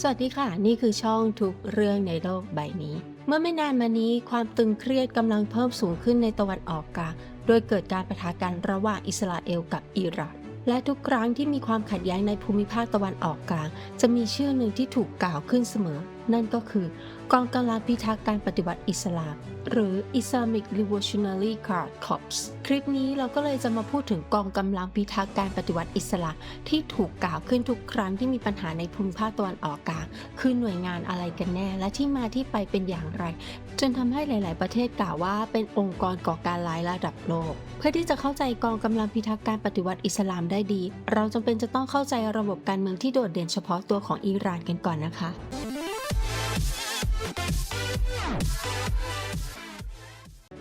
สวัสดีค่ะนี่คือช่องทุกเรื่องในโลกใบนี้เมื่อไม่นานมานี้ความตึงเครียดกำลังเพิ่มสูงขึ้นในตะวันออกกลางโดยเกิดการปะทะกันระหว่างอิสราเอลกับอิหร่านและทุกครั้งที่มีความขัดแย้งในภูมิภาคตะวันออกกลางจะมีชื่อหนึ่งที่ถูกกล่าวขึ้นเสมอนั่นก็คือกองกำลังพิทักษ์การปฏิวัติอิสลามหรือ Islamic Revolutionary Guard Corps คลิปนี้เราก็เลยจะมาพูดถึงกองกำลังพิทักษ์การปฏิวัติอิสลามที่ถูกกล่าวขึ้นทุกครั้งที่มีปัญหาในภูมิภาคตะวันออกกลางคือหน่วยงานอะไรกันแน่และที่มาที่ไปเป็นอย่างไรจนทำให้หลาย ๆ ประเทศกล่าวว่าเป็นองค์กรก่อการร้ายระดับโลกเพื่อที่จะเข้าใจกองกำลังพิทักษ์การปฏิวัติอิสลามได้ดีเราจำเป็นจะต้องเข้าใจระบบการเมืองที่โดดเด่นเฉพาะตัวของอิหร่านกันก่อนนะคะ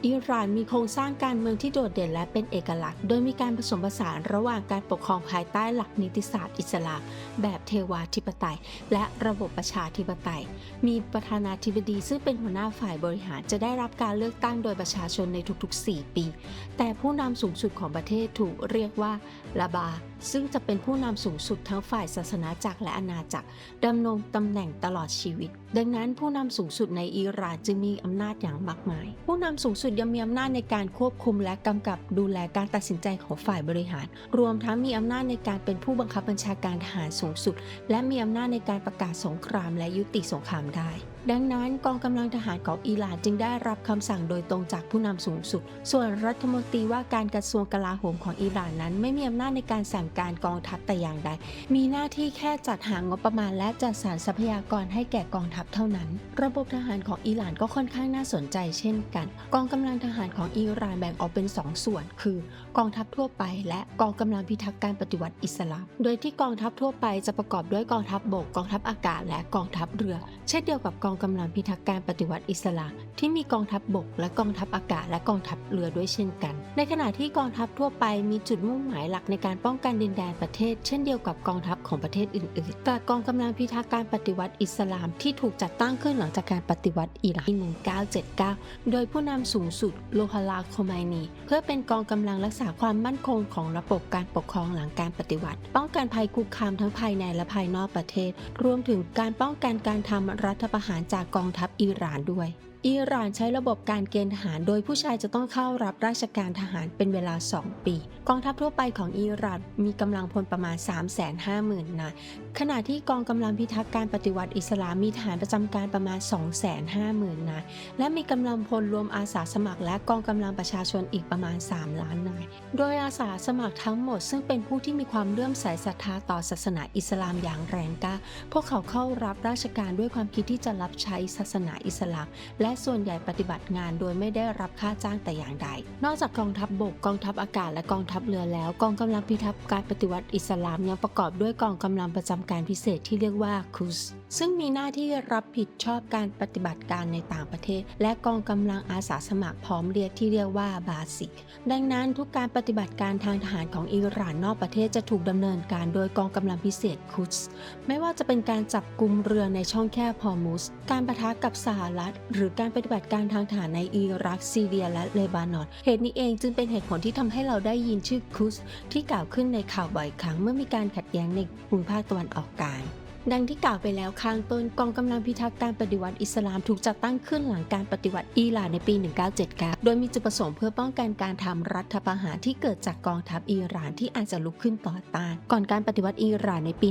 อิหร่านมีโครงสร้างการเมืองที่โดดเด่นและเป็นเอกลักษณ์โดยมีการผสมผสานระหว่างการปกครองภายใต้หลักนิติศาสตร์อิสลามแบบเทวาธิปไตยและระบบประชาธิปไตยมีประธานาธิบดีซึ่งเป็นหัวหน้าฝ่ายบริหารจะได้รับการเลือกตั้งโดยประชาชนในทุกๆ4 ปีแต่ผู้นำสูงสุดของประเทศถูกเรียกว่าลาบาซึ่งจะเป็นผู้นำสูงสุดทั้งฝ่ายศาสนาจักรและอาณาจักรดำรงตำแหน่งตลอดชีวิตดังนั้นผู้นำสูงสุดในอิหร่านจึงมีอำนาจอย่างมากมายผู้นำสูงสุดยังมีอำนาจในการควบคุมและกำกับดูแลการตัดสินใจของฝ่ายบริหารรวมทั้งมีอำนาจในการเป็นผู้บังคับบัญชาการทหารสูงสุดและมีอำนาจในการประกาศสงครามและยุติสงครามได้ดังนั้นกองกำลังทหารของอิหร่านจึงได้รับคำสั่งโดยตรงจากผู้นำสูงสุดส่วนรัฐมนตรีว่าการกระทรวงกลาโหมของอิหร่านนั้นไม่มีอำนาจในการสั่งการกองทัพแต่อย่างใดมีหน้าที่แค่จัดหางบประมาณและจัดสรรทรัพยากรให้แก่กองทัพเท่านั้นระบบทหารของอิหร่านก็ค่อนข้างน่าสนใจเช่นกันกองกำลังทหารของอิหร่านแบ่งออกเป็น2 ส่วนคือกองทัพทั่วไปและกองกำลังพิทักษ์การปฏิวัติอิสลามโดยที่กองทัพทั่วไปจะประกอบด้วยกองทัพบกกองทัพอากาศและกองทัพเรือเช่นเดียวกับกองกำลังพิทักษ์การปฏิวัติอิสลามที่มีกองทัพบกและกองทัพอากาศและกองทัพเรือด้วยเช่นกันในขณะที่กองทัพทั่วไปมีจุดมุ่งหมายหลักในการป้องกันดินแดนประเทศเช่นเดียวกับกองทัพของประเทศอื่นๆแต่กองกำลังพิทักษ์การปฏิวัติอิสลามที่ถูกจัดตั้งขึ้นหลังจากการปฏิวัติอิหร่าน1979โดยผู้นำสูงสุดโลฮาลา โคไมนีเพื่อเป็นกองกำลังรักษาความมั่นคงของระบบการปกครองหลังการปฏิวัติป้องกันภัยคุกคามทั้งภายในและภายนอกประเทศรวมถึงการป้องกันการทำรัฐประหารจากกองทัพอิหร่านด้วยอิหร่านใช้ระบบการเกณฑ์ทหารโดยผู้ชายจะต้องเข้ารับราชการทหารเป็นเวลา2 ปีกองทัพทั่วไปของอิหร่านมีกำลังพลประมาณ 350,000 นายขณะที่กองกำลังพิทักษ์การปฏิวัติอิสลามมีทหารประจำการประมาณ 250,000 นายและมีกำลังพลรวมอาสาสมัครและกองกำลังประชาชนอีกประมาณ3 ล้านนายโดยอาสาสมัครทั้งหมดซึ่งเป็นผู้ที่มีความเลื่อมใสศรัทธาต่อศาสนาอิสลามอย่างแรงกล้าพวกเขาเข้ารับราชการด้วยความคิดที่จะรับใช้ศาสนาอิสลามและส่วนใหญ่ปฏิบัติงานโดยไม่ได้รับค่าจ้างแต่อย่างใดนอกจากกองทัพบกกองทัพอากาศและกองทัพเรือแล้วกองกำลังพิทักษ์การปฏิวัติอิสลามยังประกอบด้วยกองกำลังประจำการพิเศษที่เรียกว่าคุสซึ่งมีหน้าที่รับผิดชอบการปฏิบัติการในต่างประเทศและกองกำลังอาสาสมัครพร้อมเรียกที่เรียกว่าบาซิกดังนั้นทุกการปฏิบัติการทางทหารของอิหร่านนอกประเทศจะถูกดำเนินการโดยกองกำลังพิเศษคุสไม่ว่าจะเป็นการจับกุมเรือในช่องแคบฮอร์มุซการปะทะกับสหรัฐหรือการปฏิบัติการทางทหารในอิรักซีเรียและเลบานอนเหตุนี้เองจึงเป็นเหตุผลที่ทำให้เราได้ยินชื่อคุสที่กล่าวขึ้นในข่าวบ่อยครั้งเมื่อมีการขัดแย้งในภูมิภาคตะวันออกกลางดังที่กล่าวไปแล้วข้างต้นกองกำลังพิทักษ์การปฏิวัติอิสลามถูกจัดตั้งขึ้นหลังการปฏิวัติอิหร่านในปี 1979 โดยมีจุดประสงค์เพื่อป้องกันการทำรัฐประหารที่เกิดจากกองทัพอิหร่านที่อาจจะลุกขึ้นต่อต้านก่อนการปฏิวัติอิหร่านในปี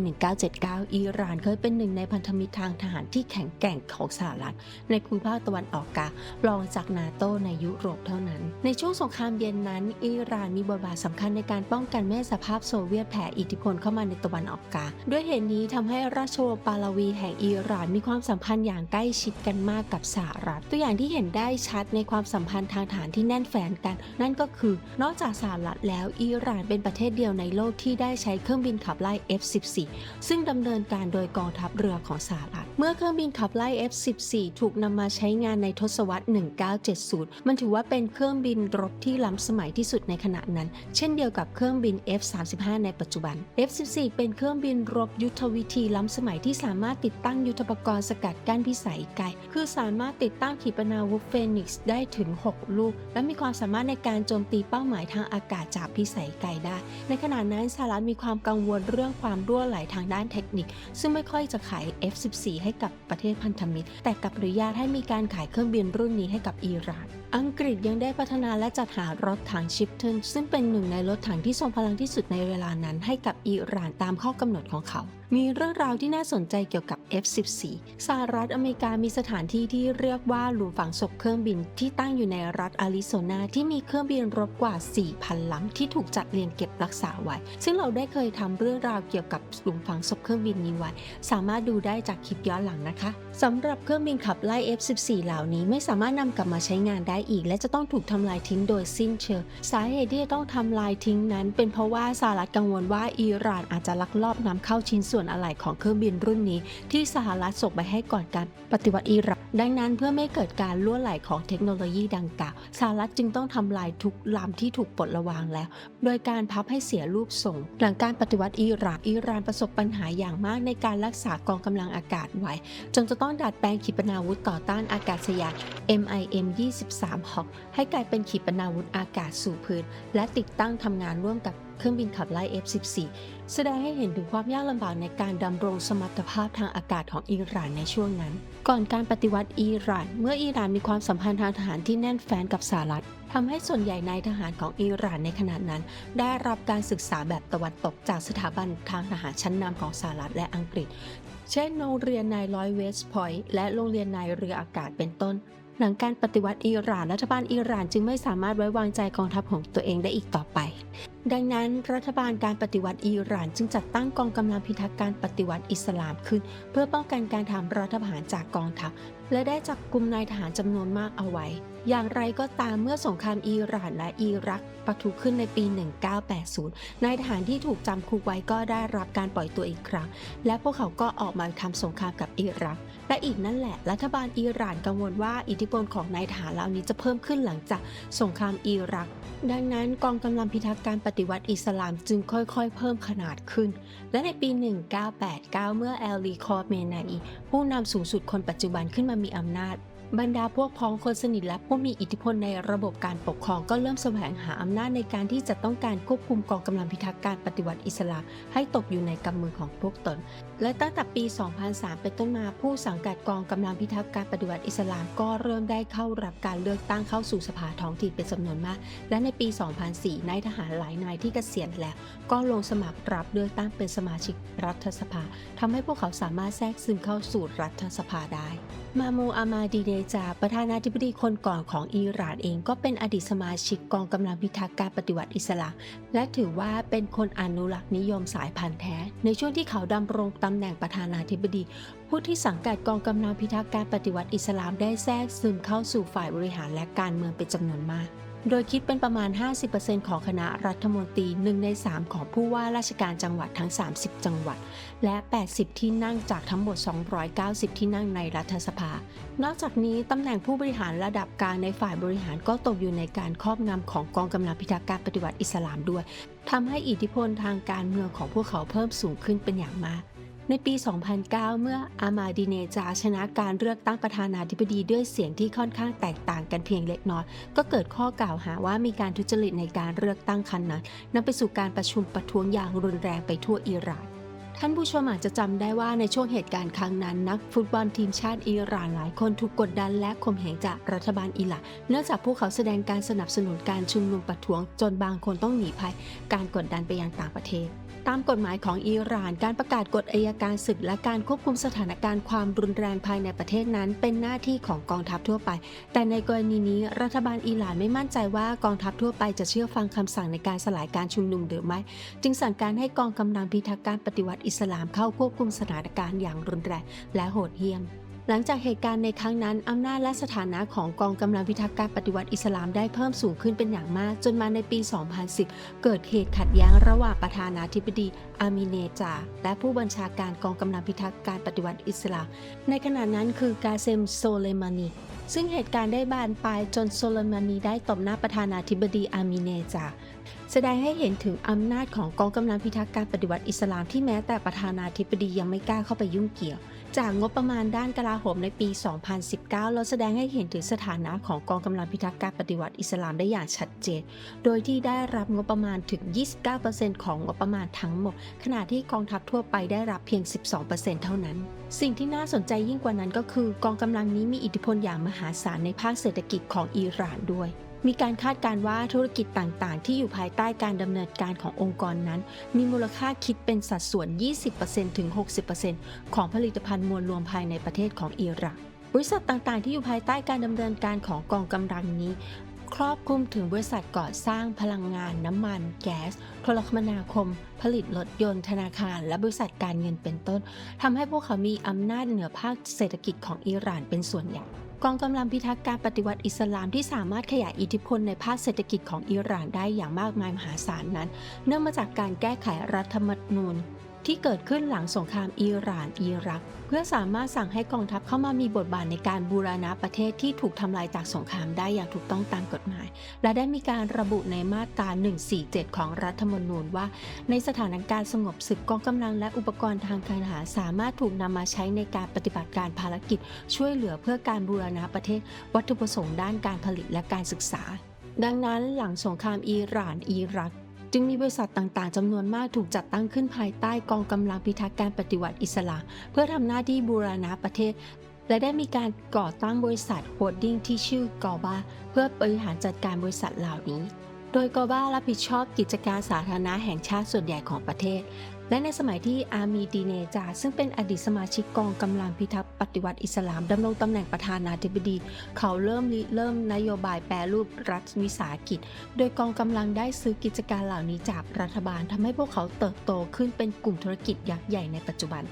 1979 อิหร่านเคยเป็นหนึ่งในพันธมิตรทางทหารที่แข็งแกร่งของสหรัฐในภูมิภาคตะวันออกกลางรองจากนาโตในยุโรปเท่านั้นในช่วงสงครามเย็นนั้นอิหร่านมีบทบาทสำคัญในการป้องกันไม่ให้สหภาพโซเวียตแผ่อิทธิพลเข้ามาในตะวันออกกลางด้วยเหตุนี้ทำให้ราชวงศ์ปาลาวีแห่งอิหร่านมีความสัมพันธ์อย่างใกล้ชิดกันมากกับสหรัฐตัวอย่างที่เห็นได้ชัดในความสัมพันธ์ทางทหารที่แน่นแฟ้นกันนั่นก็คือนอกจากสหรัฐแล้วอิหร่านเป็นประเทศเดียวในโลกที่ได้ใช้เครื่องบินขับไล่ F-14 ซึ่งดำเนินการโดยกองทัพเรือของสหรัฐเมื่อเครื่องบินขับไล่ F-14 ถูกนำมาใช้งานในทศวรรษ 1970 มันถือว่าเป็นเครื่องบินรบที่ล้ำสมัยที่สุดในขณะนั้นเช่นเดียวกับเครื่องบิน F-35 ในปัจจุบัน F-14 เป็นเครื่องบินรบยุทธวิธีล้ำส สมัยที่สามารถติดตั้งยุทโธปกรณ์สกัดกั้นพิสัยไกลคือสามารถติดตั้งขีปนาวุธเฟนิกซ์ได้ถึง6ลูกและมีความสามารถในการโจมตีเป้าหมายทางอากาศจากพิสัยไกลได้ในขณะนั้นสหรัฐมีความกังวลเรื่องความรั่วไหลทางด้านเทคนิคซึ่งไม่ค่อยจะขาย F-14 ให้กับประเทศพันธมิตรแต่กลับอนุญาตให้มีการขายเครื่องบินรุ่นนี้ให้กับอิหร่านอังกฤษยังได้พัฒนาและจัดหารถถังชิปเทิลซึ่งเป็นหนึ่งในรถถังที่ทรงพลังที่สุดในเวลานั้นให้กับอิหร่านตามข้อกำหนดของเขามีเรื่องราวที่น่าสนใจเกี่ยวกับ F-14 สหรัฐอเมริกามีสถานที่ที่เรียกว่าหลุมฝังศพเครื่องบินที่ตั้งอยู่ในรัฐอาริโซนาที่มีเครื่องบินรบกว่า 4,000 ลำที่ถูกจัดเรียงเก็บรักษาไว้ซึ่งเราได้เคยทำเรื่องราวเกี่ยวกับหลุมฝังศพเครื่องบินนี้ไว้สามารถดูได้จากคลิปย้อนหลังนะคะสำหรับเครื่องบินขับไล่ F-14 เหล่านี้ไม่สามารถนำกลับมาใช้งานได้อีกและจะต้องถูกทำลายทิ้งโดยสิ้นเชิงสาเหตุที่จะต้องทำลายทิ้งนั้นเป็นเพราะว่าสหรัฐกังวลว่าอิหร่านอาจจะลักลอบนำเข้าชิ้นส่วนอะไหล่ของเครื่องบินรุ่นนี้ที่สหรัฐส่งไปให้ก่อนการปฏิวัติอิหร่านดังนั้นเพื่อไม่เกิดการล่วไหลของเทคโนโลยีดังกล่าวสหรัฐจึงต้องทำลายทุกลำที่ถูกปลดระวางแล้วโดยการพับให้เสียรูปทรงหลังการปฏิวัติอิหร่านประสบปัญหาอย่างมากในการรักษากองกำลังอากาศไว้จนจะต้องดัดแปลงขีปนาวุธต่อต้านอากาศยาน MIM-23 Hawk ให้กลายเป็นขีปนาวุธอากาศสู่พื้นและติดตั้งทำงานร่วมกับเครื่องบินขับไล่ F-14 แสดงให้เห็นถึงความยากลำบากในการดำรงสมรรถภาพทางอากาศของอิหร่านในช่วงนั้นก่อนการปฏิวัติอิหร่านเมื่ออิหร่านมีความสัมพันธ์ทางทหารที่แน่นแฟ้นกับสหรัฐทำให้ส่วนใหญ่นายทหารของอิหร่านในขณะนั้นได้รับการศึกษาแบบตะวันตกจากสถาบันทางทหารชั้นนำของสหรัฐและอังกฤษเช่นโรงเรียนนายร้อยเวสต์พอยต์และโรงเรียนนายเรืออากาศเป็นต้นหลังการปฏิวัติอิหร่านรัฐบาลอิหร่านจึงไม่สามารถไว้วางใจกองทัพของตัวเองได้อีกต่อไปดังนั้นรัฐบาลการปฏิวัติอิหร่านจึงจัดตั้งกองกำลังพิทักษ์การปฏิวัติอิสลามขึ้นเพื่อป้องกันการทำรัฐประหารจากกองทัพและได้จับกุมนายทหารจำนวนมากเอาไว้อย่างไรก็ตามเมื่อสงครามอิหร่านและอิรักปะทุขึ้นในปี 1980 นายทหารที่ถูกจำคุกไว้ก็ได้รับการปล่อยตัวอีกครั้งและพวกเขาก็ออกมาทำสงครามกับอิรักและอีกนั่นแหละรัฐบาลอิหร่านกังวลว่าอิทธิพลของนายทหารเหล่านี้จะเพิ่มขึ้นหลังจากสงครามอิรักดังนั้นกองกำลังพิทักษ์การปฏิวัติอิสลามจึงค่อยๆเพิ่มขนาดขึ้นและในปี 1989 เมื่อแอลลี คอเมนาอีผู้นำสูงสุดคนปัจจุบันขึ้นมามีอำนาจบรรดาพวกพ้องคนสนิทและผู้มีอิทธิพลในระบบการปกครองก็เริ่มแสวงหาอำนาจในการที่จะต้องการควบคุมกองกำลังพิทักษ์การปฏิวัติอิสลามให้ตกอยู่ในกำมือของพวกตนและตั้งแต่ปี 2003 เป็นต้นมาผู้สังกัดกองกำลังพิทักษ์การปฏิวัติอิสลามก็เริ่มได้เข้ารับการเลือกตั้งเข้าสู่สภาท้องถิ่นเป็นจำนวนมากและในปี 2004 นายทหารหลายนายที่เกษียณแล้วก็ลงสมัครรับเลือกตั้งเป็นสมาชิกรัฐสภาทำให้พวกเขาสามารถแทรกซึมเข้าสู่รัฐสภาได้มามูอามาดีเนจาประธานาธิบดีคนก่อนของอิหร่านเองก็เป็นอดีตสมาชิกกองกำลังพิทักษ์การปฏิวัติอิสลามและถือว่าเป็นคนอนุรักษ์นิยมสายพันธุ์แท้ในช่วงที่เขาดำรงตำแหน่งประธานาธิบดีผู้ที่สังกัดกองกำลังพิทักษ์การปฏิวัติอิสลามได้แทรกซึมเข้าสู่ฝ่ายบริหารและการเมืองเป็นจำนวนมากโดยคิดเป็นประมาณ 50% ของคณะรัฐมนตรี1 ใน 3ของผู้ว่าราชการจังหวัดทั้ง30จังหวัดและ80ที่นั่งจากทั้งหมด290ที่นั่งในรัฐสภานอกจากนี้ตำแหน่งผู้บริหารระดับกลางในฝ่ายบริหารก็ตกอยู่ในการครอบงำของกองกำลังพิทักษ์การปฏิวัติอิสลามด้วยทำให้อิทธิพลทางการเมืองของพวกเขาเพิ่มสูงขึ้นเป็นอย่างมากในปี 2009 เมื่ออามาดีเนจาชนะการเลือกตั้งประธานาธิบดีด้วยเสียงที่ค่อนข้างแตกต่างกันเพียงเล็กน้อยก็เกิดข้อกล่าวหาว่ามีการทุจริตในการเลือกตั้งครั้งนั้นนำไปสู่การประชุมประท้วงอย่างรุนแรงไปทั่วอิหร่านท่านผู้ชมอาจจะจำได้ว่าในช่วงเหตุการณ์ครั้งนั้นนักฟุตบอลทีมชาติอิหร่านหลายคนถูกกดดันและข่มเหงจากรัฐบาลอิหร่านเนื่องจากพวกเขาแสดงการสนับสนุนการชุมนุมประท้วงจนบางคนต้องหนีภัยการกดดันไปยังต่างประเทศตามกฎหมายของอิหร่านการประกาศกฎอัยการศึกและการควบคุมสถานการณ์ความรุนแรงภายในประเทศนั้นเป็นหน้าที่ของกองทัพทั่วไปแต่ในกรณีนี้รัฐบาลอิหร่านไม่มั่นใจว่ากองทัพทั่วไปจะเชื่อฟังคำสั่งในการสลายการชุมนุมหรือไม่จึงสั่งการให้กองกำลังพิทักษ์การปฏิวัติอิสลามเข้าควบคุมสถานการณ์อย่างรุนแรงและโหดเหี้ยมหลังจากเหตุการณ์ในครั้งนั้นอำนาจและสถานะของกองกำลังพิทักษ์การปฏิวัติอิสลามได้เพิ่มสูงขึ้นเป็นอย่างมากจนมาในปี 2010 เกิดเหตุขัดแย้งระหว่างประธานาธิบดีอามีเนจาและผู้บัญชาการกองกำลังพิทักษ์การปฏิวัติอิสลามในขณะนั้นคือกาเซมโซเลมานีซึ่งเหตุการณ์ได้บานปลายจนโซเลมานีได้ตบหน้าประธานาธิบดีอามีเนจา แสดงให้เห็นถึงอำนาจของกองกำลังพิทักษ์การปฏิวัติอิสลามที่แม้แต่ประธานาธิบดียังไม่กล้าเข้าไปยุ่งเกี่ยวจากงบประมาณด้านกลาโหมในปี 2019 เราแสดงให้เห็นถึงสถานะของกองกำลังพิทักษ์การปฏิวัติอิสลามได้อย่างชัดเจนโดยที่ได้รับงบประมาณถึง 29% ของงบประมาณทั้งหมดขณะที่กองทัพทั่วไปได้รับเพียง 12% เท่านั้นสิ่งที่น่าสนใจยิ่งกว่านั้นก็คือกองกำลังนี้มีอิทธิพลอย่างมหาศาลในภาคเศรษฐกิจของอิหร่านด้วยมีการคาดการณ์ว่าธุรกิจต่างๆที่อยู่ภายใต้การดำเนินการขององค์กรนั้นมีมูลค่าคิดเป็นสัดส่วน 20% ถึง 60% ของผลิตภัณฑ์มวลรวมภายในประเทศของอิหร่านบริษัทต่างๆที่อยู่ภายใต้การดำเนินการของกองกำลังนี้ครอบคลุมถึงบริษัทก่อสร้างพลังงานน้ำมันแก๊สโทรคมนาคมผลิตรถยนต์ธนาคารและบริษัทการเงินเป็นต้นทำให้พวกเขามีอำนาจเหนือภาคเศรษฐกิจของอิหร่านเป็นส่วนใหญ่กองกำลังพิทักษ์การปฏิวัติอิสลามที่สามารถขยายอิทธิพลในภาคเศรษฐกิจของอิหร่านได้อย่างมากมายมหาศาลนั้นเนื่องมาจากการแก้ไขรัฐธรรมนูญที่เกิดขึ้นหลังสงครามอิหร่านอิรักเพื่อสามารถสั่งให้กองทัพเข้ามามีบทบาทในการบูรณะประเทศที่ถูกทำลายจากสงครามได้อย่างถูกต้องตามกฎหมายและได้มีการระบุในมาตรา 147 ของรัฐธรรมนูญว่าในสถานการณ์สงบศึกกองกำลังและอุปกรณ์ทางการทหารสามารถถูกนำมาใช้ในการปฏิบัติการภารกิจช่วยเหลือเพื่อการบูรณะประเทศวัตถุประสงค์ด้านการผลิตและการศึกษาดังนั้นหลังสงครามอิหร่านอิรักจึงมีบริษัทต่างๆจำนวนมากถูกจัดตั้งขึ้นภายใต้กองกำลังพิทักษ์การปฏิวัติอิสลามเพื่อทำหน้าที่บูรณะประเทศและได้มีการก่อตั้งบริษัทโฮลดิ้งที่ชื่อกอบาเพื่อบริหารจัดการบริษัทเหล่านี้โดยกอบารับผิดชอบกิจการสาธารณะแห่งชาติส่วนใหญ่ของประเทศและในสมัยที่อามีดีเนจาดซึ่งเป็นอดีตสมาชิกกองกำลังพิทักษ์ปฏิวัติอิสลามดำรงตำแหน่งประธานาธิบดีเขาเริ่มนโยบายแปรรูปรัฐวิสาหกิจโดยกองกำลังได้ซื้อกิจการเหล่านี้จากรัฐบาลทำให้พวกเขาเติบโตขึ้นเป็นกลุ่มธุรกิจยักษ์ใหญ่ในปัจจุบัน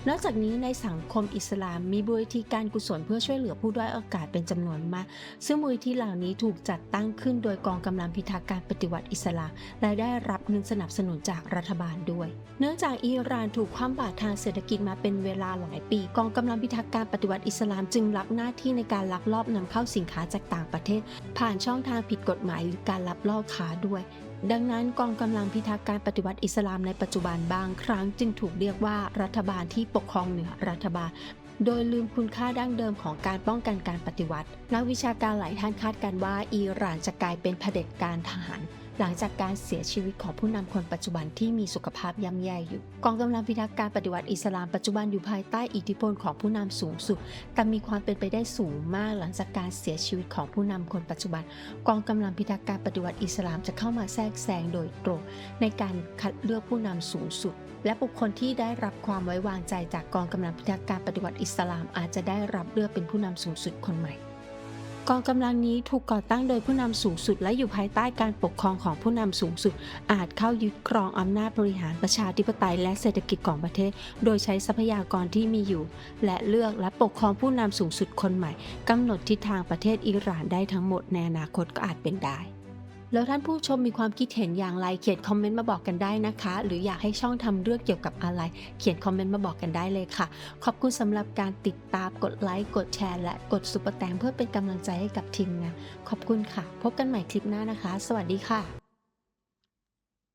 นอกจากนี้ในสังคมอิสลามมีมูลนิธิการกุศลเพื่อช่วยเหลือผู้ด้อยโอกาสเป็นจำนวนมากซึ่งมูลนิธิเหล่านี้ถูกจัดตั้งขึ้นโดยกองกำลังพิทักษ์การปฏิวัติอิสลามและได้รับเงินสนับสนุนจากรัฐบาลด้วยเนื่องจากอิหร่านถูกคว่ำบาตรทางเศรษฐกิจมาเป็นเวลาหลายปีกองกำลังพิทักษ์การปฏิวัติอิสลามจึงรับหน้าที่ในการลักลอบนำเข้าสินค้าจากต่างประเทศผ่านช่องทางผิดกฎหมายหรือการลักลอบค้าด้วยดังนั้นกองกำลังพิทักษ์การปฏิวัติอิสลามในปัจจุบันบางครั้งจึงถูกเรียกว่ารัฐบาลที่ปกครองเหนือรัฐบาลโดยลืมคุณค่าดั้งเดิมของการป้องกันการปฏิวัตินักวิชาการหลายท่านคาดการณ์ว่าอิหร่านจะกลายเป็นเผด็จการทหารหลังจากการเสียชีวิตของผู้นำคนปัจจุบันที่มีสุขภาพย่ำแย่อยู่กองกำลังพิทักษ์การปฏิวัติอิสลามปัจจุบันอยู่ภายใต้อิทธิพลของผู้นำสูงสุดแต่มีความเป็นไปได้สูงมากหลังจากการเสียชีวิตของผู้นำคนปัจจุบันกองกำลังพิทักษ์การปฏิวัติอิสลามจะเข้ามาแทรกแซงโดยตรงในการคัดเลือกผู้นำสูงสุดและบุคคลที่ได้รับความไว้วางใจจากกองกำลังพิทักษ์การปฏิวัติอิสลามอาจจะได้รับเลือกเป็นผู้นำสูงสุดคนใหม่กองกำลังนี้ถูกก่อตั้งโดยผู้นำสูงสุดและอยู่ภายใต้การปกครองของผู้นำสูงสุดอาจเข้ายึดครองอำนาจบริหารประชาธิปไตยและเศรษฐกิจของประเทศโดยใช้ทรัพยากรที่มีอยู่และเลือกและปกครองผู้นำสูงสุดคนใหม่กำหนดทิศทางประเทศอิหร่านได้ทั้งหมดในอนาคตก็อาจเป็นได้แล้วท่านผู้ชมมีความคิดเห็นอย่างไรเขียนคอมเมนต์มาบอกกันได้นะคะหรืออยากให้ช่องทำเรื่องเกี่ยวกับอะไรเขียนคอมเมนต์มาบอกกันได้เลยค่ะขอบคุณสำหรับการติดตามกดไลค์กดแชร์และกดซุปเปอร์แตงเพื่อเป็นกำลังใจให้กับทีมงานขอบคุณค่ะพบกันใหม่คลิปหน้านะคะสวัสดีค่ะ